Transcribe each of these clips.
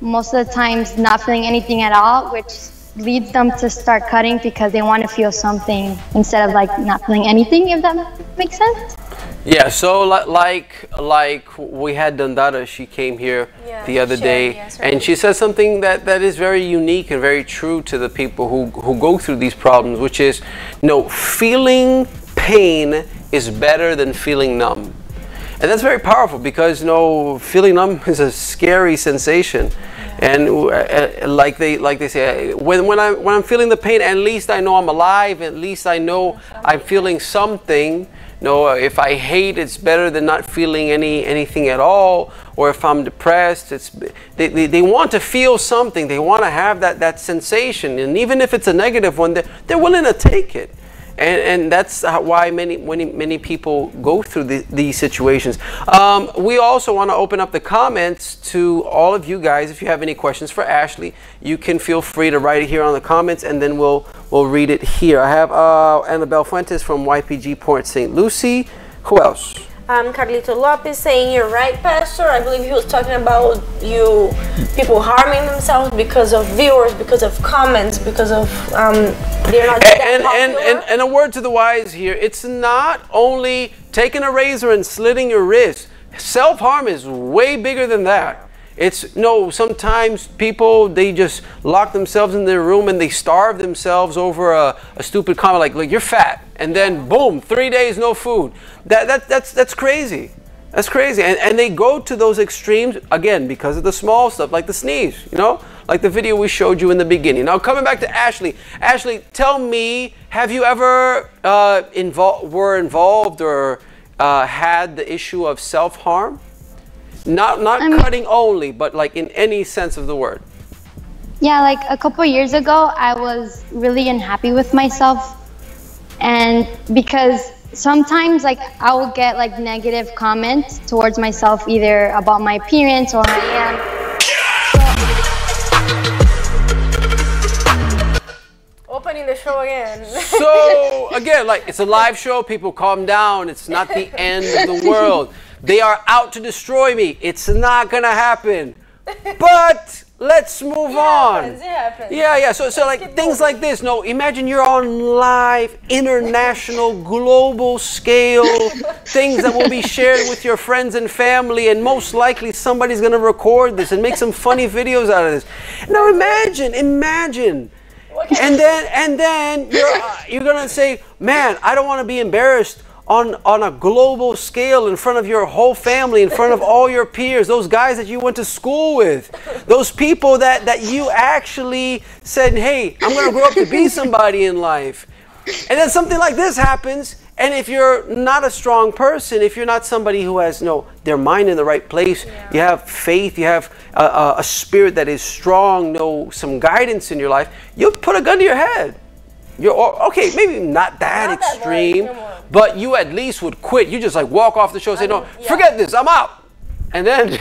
most of the times not feeling anything at all, which leads them to start cutting because they want to feel something instead of like not feeling anything, if that makes sense. Yeah, so like we had Dandara, she came here the other day, and she said something that is very unique and very true to the people who go through these problems, which is, feeling pain is better than feeling numb. And that's very powerful because, feeling numb is a scary sensation. And like they say, when I'm feeling the pain, at least I know I'm alive. At least I know I'm feeling something. If I hate, it's better than not feeling anything at all. Or if I'm depressed, they want to feel something. They want to have that sensation. And even if it's a negative one, they're willing to take it. And that's why many people go through these situations. We also want to open up the comments to all of you guys. If you have any questions for Ashley, you can feel free to write it here on the comments, and then we'll read it here. I have Annabelle Fuentes from YPG Port St. Lucie. Who else? Carlito Lopez saying, "You're right, Pastor." I believe he was talking about people harming themselves because of viewers, because of comments, because of they're not and a word to the wise here: it's not only taking a razor and slitting your wrist. Self-harm is way bigger than that. Sometimes people, they just lock themselves in their room and they starve themselves over a stupid comment like you're fat, and then boom, 3 days no food. That's crazy. That's crazy. And they go to those extremes again because of the small stuff, like the sneeze, like the video we showed you in the beginning. Now coming back to Ashley. Ashley, tell me, have you ever were involved or had the issue of self-harm? Not cutting only, but like in any sense of the word. Yeah, like a couple years ago, I was really unhappy with myself, and because sometimes like I will get like negative comments towards myself, either about my appearance or who I am. Opening the show again. So again, like it's a live show. People calm down. It's not the end of the world. They are out to destroy me. It's not gonna happen. But let's move on. It happens. Yeah. So like things like this. Imagine you're on live, international, global scale, things that will be shared with your friends and family, and most likely somebody's gonna record this and make some funny videos out of this. Now imagine. And then you're gonna say, man, I don't want to be embarrassed on a global scale in front of your whole family, in front of all your peers, those guys that you went to school with, those people that you actually said, hey, I'm going to grow up to be somebody in life. And then something like this happens, and if you're not a strong person, if you're not somebody who has their mind in the right place, you have faith, you have a spirit that is strong, some guidance in your life, you'll put a gun to your head. Okay, maybe not that extreme, but you at least would quit. You just like walk off the show and say, no, forget this, I'm out. And then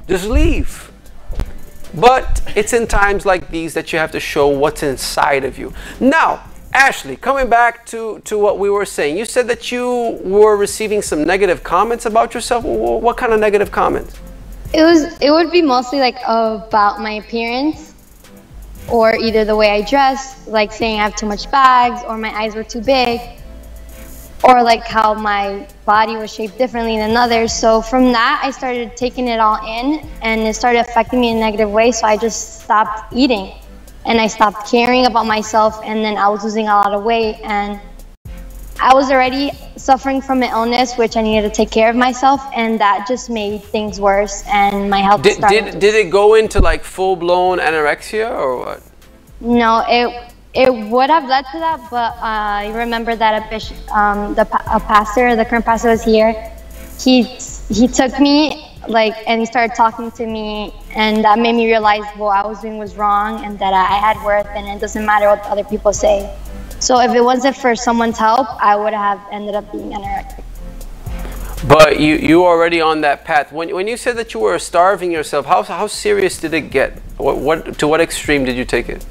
just leave. But it's in times like these that you have to show what's inside of you. Now, Ashley, coming back to what we were saying, you said that you were receiving some negative comments about yourself. What kind of negative comments? It would be mostly like about my appearance, or either the way I dress, like saying I have too much bags, or my eyes were too big, or like how my body was shaped differently than others. So from that, I started taking it all in, and it started affecting me in a negative way. So I just stopped eating, and I stopped caring about myself, and then I was losing a lot of weight, and I was already suffering from an illness, which I needed to take care of myself, and that just made things worse, and my health started. Did it go into like full-blown anorexia or what? No, it would have led to that, but I remember that a pastor, the current pastor was here. He took me and he started talking to me, and that made me realize what I was doing was wrong, and that I had worth, and it doesn't matter what other people say. So if it wasn't for someone's help, I would have ended up being anorexic. But you were already on that path. When you said that you were starving yourself, how serious did it get? To what extreme did you take it?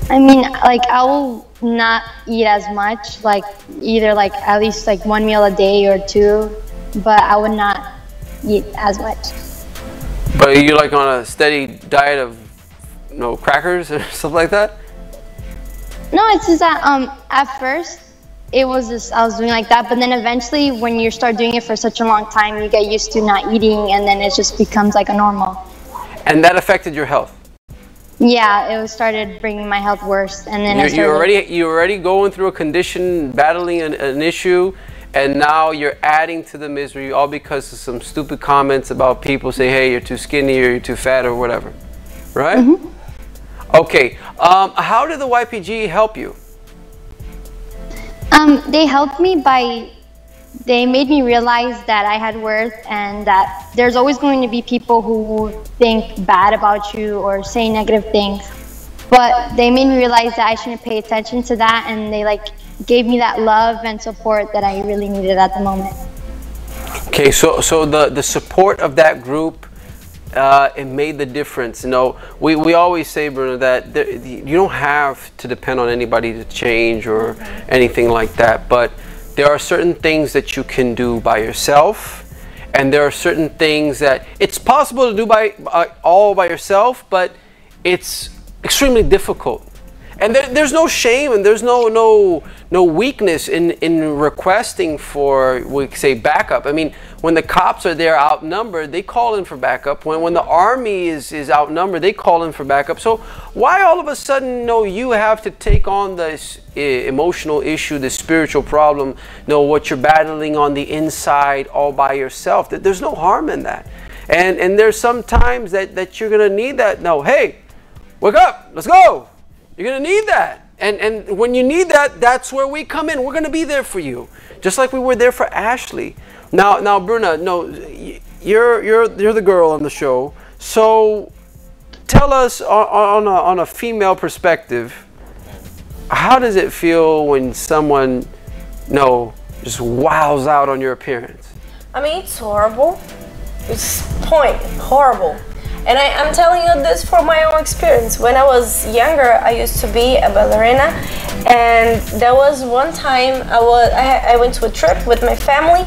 I mean, I will not eat as much, either at least one meal a day or two, but I would not eat as much. But are you like on a steady diet of, crackers or stuff like that? No, it's just that at first it was just I was doing like that, but then eventually when you start doing it for such a long time, you get used to not eating, and then it just becomes like a normal. And that affected your health? Yeah, it was started bringing my health worse, and then you're already going through a condition, battling an issue, and now you're adding to the misery, all because of some stupid comments about people say, hey, you're too skinny or you're too fat or whatever, right? Mm-hmm. Okay, how did the YPG help you? They helped me they made me realize that I had worth, and that there's always going to be people who think bad about you or say negative things. But they made me realize that I shouldn't pay attention to that, and they gave me that love and support that I really needed at the moment. Okay, so the support of that group, it made the difference. We always say, Bruno, that you don't have to depend on anybody to change or anything like that, but there are certain things that you can do by yourself, and there are certain things that it's possible to do all by yourself, but it's extremely difficult. And there's no shame, and there's no weakness in requesting for, we say, backup. I mean, when the cops are there outnumbered, they call in for backup. When the army is outnumbered, they call in for backup. So why all of a sudden, you have to take on this emotional issue, this spiritual problem, what you're battling on the inside all by yourself? There's no harm in that. And there's some times that you're going to need that. No, hey, wake up, let's go. You're going to need that. And when you need that, that's where we come in. We're going to be there for you. Just like we were there for Ashley. Now, Bruna, you're the girl on the show. So tell us on a female perspective, how does it feel when someone, just wows out on your appearance? I mean, it's horrible. It's horrible. And I'm telling you this from my own experience. When I was younger, I used to be a ballerina, and there was one time I went to a trip with my family,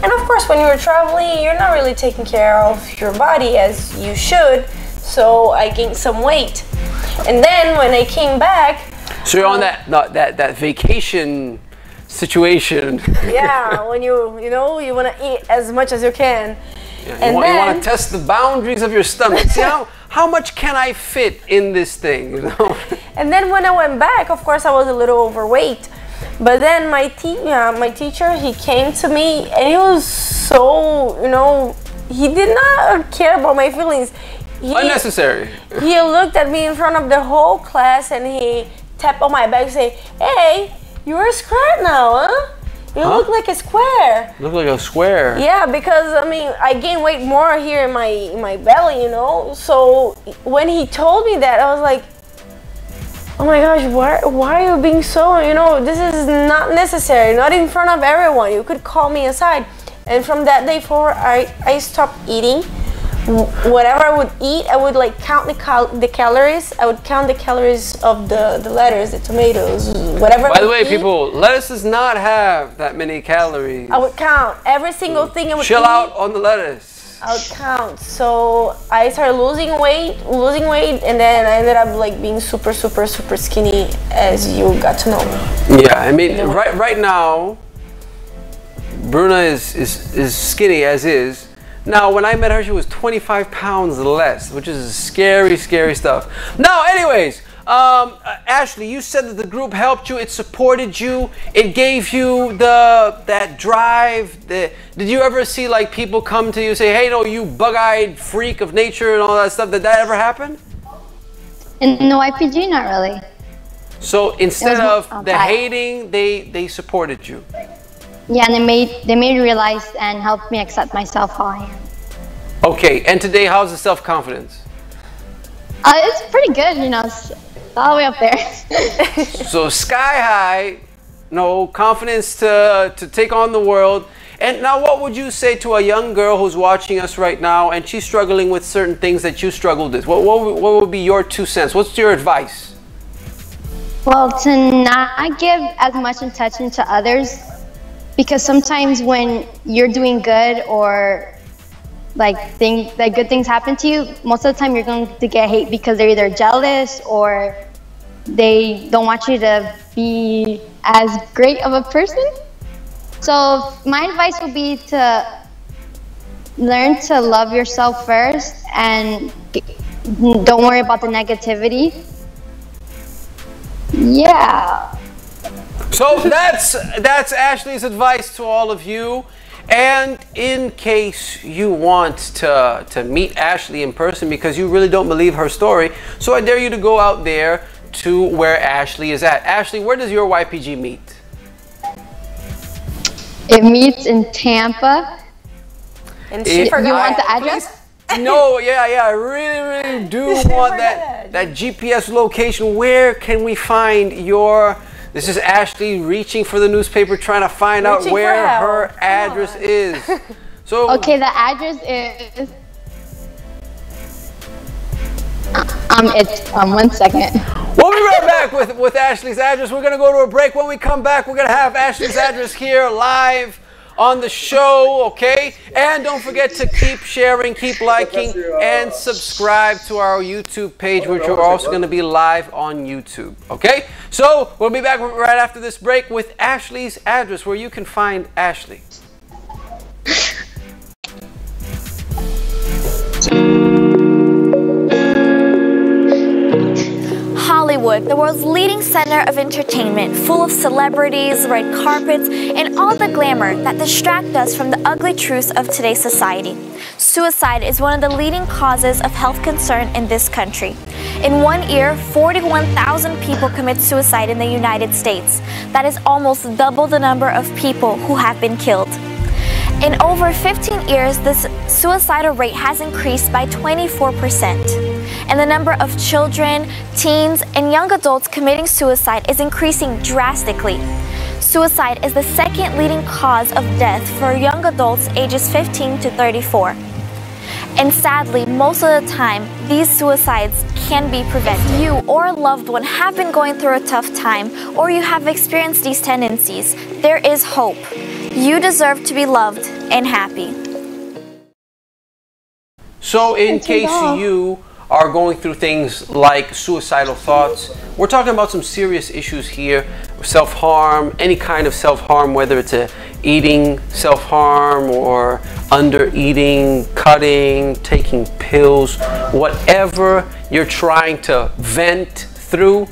and of course when you're traveling, you're not really taking care of your body as you should, so I gained some weight. And then when I came back... So you're on that vacation situation. Yeah, when you want to eat as much as you can. Yeah, you want to test the boundaries of your stomach. See how much can I fit in this thing? And then when I went back, of course, I was a little overweight. But then my teacher, he came to me, and he was so, he did not care about my feelings. Unnecessary. He looked at me in front of the whole class, and he tapped on my back and say, "Hey, you're a square now, huh? You look like a square." Look like a square. Yeah, because I gained weight more here in my belly, So when he told me that, I was like, oh my gosh, why are you being so, this is not necessary, not in front of everyone. You could call me aside. And from that day forward, I stopped eating. Whatever I would eat, I would count the calories. I would count the calories of the lettuce, the tomatoes, whatever. By the way, people, lettuce does not have that many calories. I would count every single thing I would Chill eat. out on the lettuce. I would count. So I started losing weight, and then I ended up being super, super, super skinny, as you got to know me. Yeah, I mean, right now, Bruna is skinny as is. Now, when I met her, she was 25 pounds less, which is scary, scary stuff. Now, anyways, Ashley, you said that the group helped you, it supported you, it gave you that drive. Did you ever see people come to you and say, hey, you bug-eyed freak of nature and all that stuff? Did that ever happen? In the YPG, not really. So instead of the hating, they supported you. Yeah, and they made me realize and helped me accept myself how I am. Okay, and today, how's the self-confidence? It's pretty good, it's all the way up there. So sky high, confidence to take on the world. And now what would you say to a young girl who's watching us right now and she's struggling with certain things that you struggled with? What would be your 2 cents? What's your advice? Well, to not give as much attention to others, because sometimes when you're doing good or like good things happen to you, most of the time you're going to get hate because they're either jealous or they don't want you to be as great of a person. So my advice would be to learn to love yourself first and don't worry about the negativity. Yeah. So that's Ashley's advice to all of you. And in case you want to meet Ashley in person because you really don't believe her story, so I dare you to go out there to where Ashley is at. Ashley, where does your YPG meet? It meets in Tampa. And she forgot. You want the address? No, yeah, I really do want that GPS location. Where can we find your... This is Ashley reaching for the newspaper, trying to find out where her address is. So okay, the address is... one second. We'll be right back with Ashley's address. We're going to go to a break. When we come back, we're going to have Ashley's address here live on the show, okay? And don't forget to keep sharing, keep liking, and subscribe to our YouTube page, which are also going to be live on YouTube, okay? So we'll be back right after this break with Ashley's address, where you can find Ashley. Hollywood, the world's leading center of entertainment, full of celebrities, red carpets, and all the glamour that distract us from the ugly truths of today's society. Suicide is one of the leading causes of health concern in this country. In 1 year, 41,000 people commit suicide in the United States. That is almost double the number of people who have been killed. In over 15 years, this suicidal rate has increased by 24%. And the number of children, teens, and young adults committing suicide is increasing drastically. Suicide is the second leading cause of death for young adults ages 15 to 34. And sadly, most of the time, these suicides can be prevented. If you or a loved one have been going through a tough time, or you have experienced these tendencies, there is hope. You deserve to be loved and happy. So in case you are going through things like suicidal thoughts, we're talking about some serious issues here. Self-harm, any kind of self-harm, whether it's eating self-harm or under-eating, cutting, taking pills, whatever you're trying to vent through,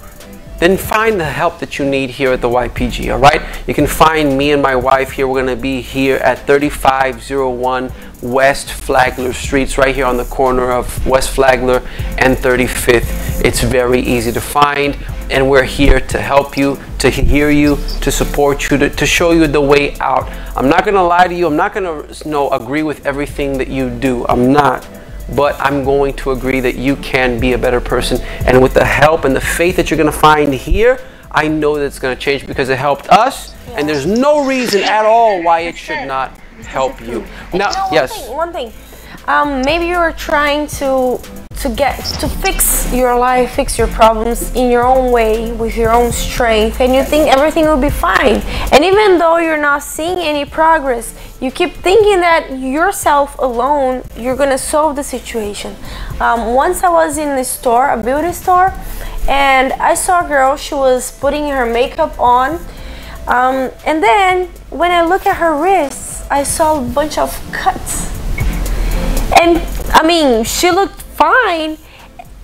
then find the help that you need here at the YPG, all right? You can find me and my wife here. We're gonna be here at 3501 West Flagler Streets, right here on the corner of West Flagler and 35th. It's very easy to find, and we're here to help you, to hear you, to support you, to show you the way out. I'm not gonna lie to you. I'm not gonna agree with everything that you do. I'm not. But I'm going to agree that you can be a better person. And with the help and the faith that you're going to find here, I know that it's going to change because it helped us. And there's no reason at all why it should not help you. Now, yes. One thing. Maybe you're trying to fix your life, fix your problems in your own way, with your own strength, and you think everything will be fine. And even though you're not seeing any progress, you keep thinking that yourself alone, you're gonna solve the situation. Once I was in a store, a beauty store, and I saw a girl, she was putting her makeup on, and then when I look at her wrists, I saw a bunch of cuts. And I mean, she looked fine,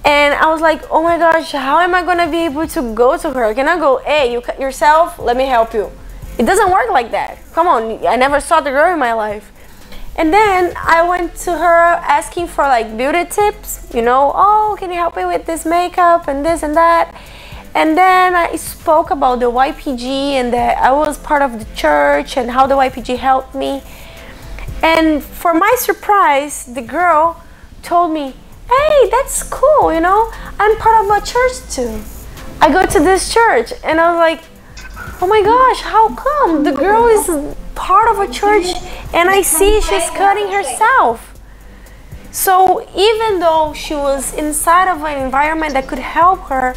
and I was like, oh my gosh, how am I gonna be able to go to her? Can I go, hey, you cut yourself, let me help you? It doesn't work like that. Come on, I never saw the girl in my life. And then I went to her asking for like beauty tips, you know, oh, can you help me with this makeup and this and that? And then I spoke about the YPG and that I was part of the church and how the YPG helped me. And for my surprise, the girl told me, hey, that's cool, you know, I'm part of a church too. I go to this church. And I was like, oh my gosh, how come? The girl is part of a church and I see she's cutting herself. So even though she was inside of an environment that could help her,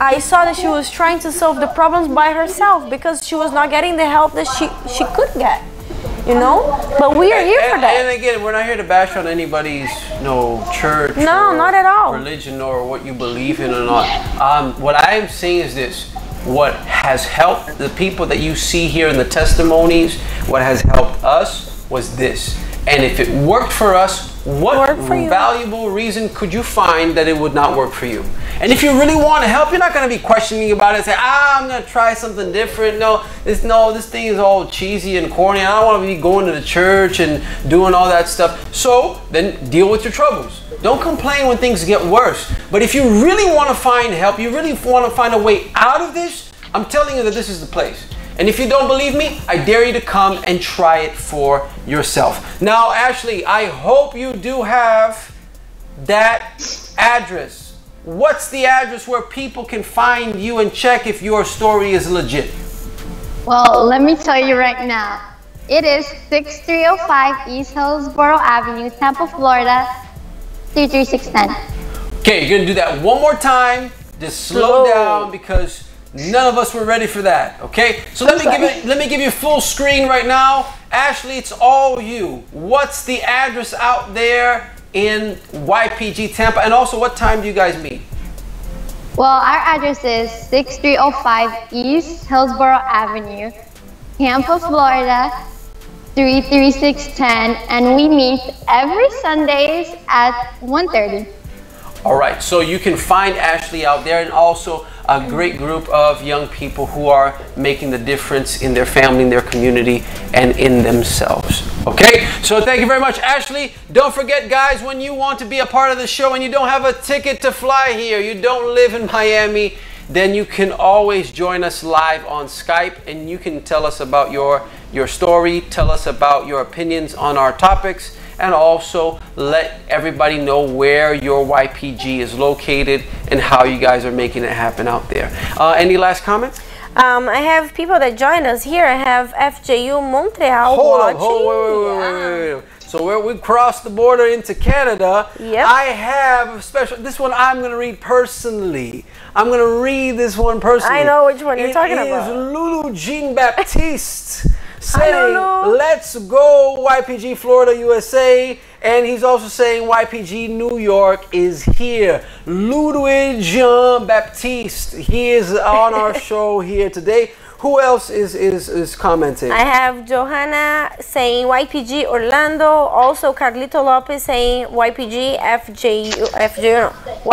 I saw that she was trying to solve the problems by herself because she was not getting the help that she could get. you know. But we are here for that. And again, we're not here to bash on anybody's church, No, or not at all. religion, or what you believe in or not. What I am saying is this: what has helped the people that you see here in the testimonies, what has helped us was this. And if it worked for us, what valuable reason could you find that it would not work for you? And if you really want to help, you're not going to be questioning about it and say, I'm going to try something different. This thing is all cheesy and corny. I don't want to be going to the church and doing all that stuff. So then deal with your troubles. Don't complain when things get worse. But if you really want to find help, you really want to find a way out of this, I'm telling you that this is the place. And if you don't believe me, I dare you to come and try it for yourself. Now, Ashley, I hope you do have that address. What's the address where people can find you and check if your story is legit? Well, let me tell you right now. It is 6305 East Hillsborough Avenue, Tampa, Florida, 33610. Okay, you're going to do that one more time. Just slow down because none of us were ready for that, okay? So let me give you full screen right now. Ashley, it's all you. What's the address out there in YPG Tampa? And also, what time do you guys meet? Well, our address is 6305 East Hillsborough Avenue, Tampa, Florida, 33610. And we meet every Sundays at 1:30. All right, so you can find Ashley out there, and also a great group of young people who are making the difference in their family, in their community, and in themselves. Okay, so thank you very much, Ashley. Don't forget, guys, when you want to be a part of the show and you don't have a ticket to fly here, you don't live in Miami, then you can always join us live on Skype, and you can tell us about your story, tell us about your opinions on our topics, and also let everybody know where your YPG is located and how you guys are making it happen out there. Any last comments? I have people that join us here. I have FJU Montreal watching. Wait. So we crossed the border into Canada. Yep. I have a special, this one I'm going to read personally. I'm going to read this one personally. I know which one you're talking about. It is Lulu Jean Baptiste. Saying, let's go YPG Florida, USA. And he's also saying YPG New York is here. Ludwig Jean Baptiste, he is on our show here today. Who else is commenting? I have Johanna saying YPG Orlando. Also Carlito Lopez saying YPG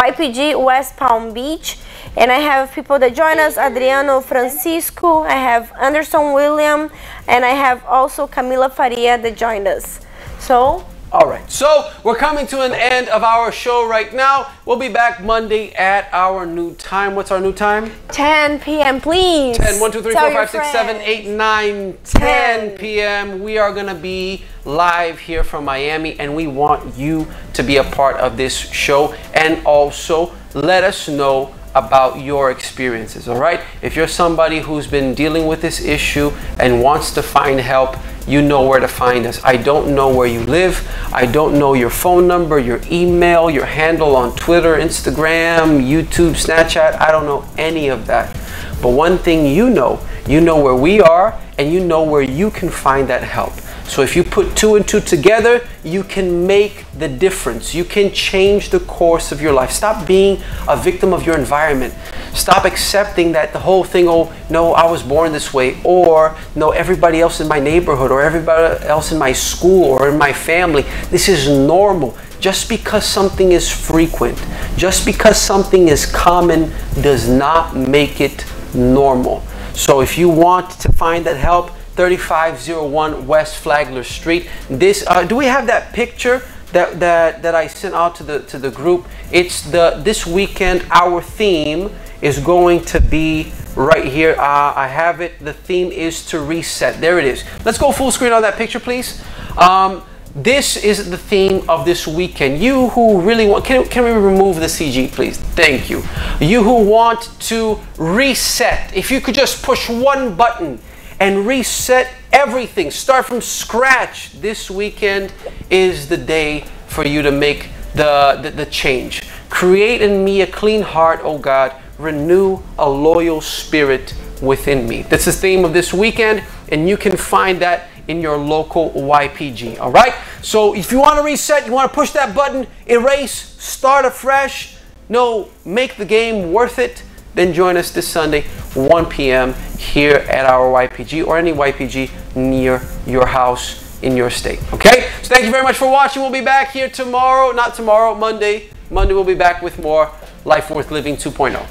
YPG West Palm Beach. And I have people that join us, Adriano Francisco, I have Anderson William, and I have also Camila Faria that joined us. So, all right, so we're coming to an end of our show right now. We'll be back Monday at our new time. What's our new time? 10 p.m. please. 10, 1, 2, 3, 4, 5, 6, 7, 8, 9, 10 p.m. We are going to be live here from Miami, and we want you to be a part of this show. And also let us know about your experiences, all right? If you're somebody who's been dealing with this issue and wants to find help, you know where to find us. I don't know where you live. I don't know your phone number, your email, your handle on Twitter, Instagram, YouTube, Snapchat. I don't know any of that. But one thing you know where we are, and you know where you can find that help. So if you put 2 and 2 together, you can make the difference. You can change the course of your life. Stop being a victim of your environment. Stop accepting that the whole thing, oh, no, I was born this way, or no, everybody else in my neighborhood, or everybody else in my school, or in my family, this is normal. Just because something is frequent, just because something is common, does not make it normal. So if you want to find that help, 3501 West Flagler Street. This do we have that picture that I sent out to the group? It's this weekend. Our theme is going to be right here. I have it. The theme is to reset. There it is. Let's go full screen on that picture, please. This is the theme of this weekend. You who really want, can we remove the CG, please? Thank you. You who want to reset, if you could just push one button and reset everything, start from scratch. This weekend is the day for you to make the change. Create in me a clean heart, oh God. Renew a loyal spirit within me. That's the theme of this weekend, and you can find that in your local YPG. All right? So if you want to reset, you want to push that button, erase, start afresh, make the game worth it, then join us this Sunday, 1 p.m. here at our YPG or any YPG near your house in your state. Okay? So thank you very much for watching. We'll be back here tomorrow. Not tomorrow, Monday. Monday we'll be back with more Life Worth Living 2.0.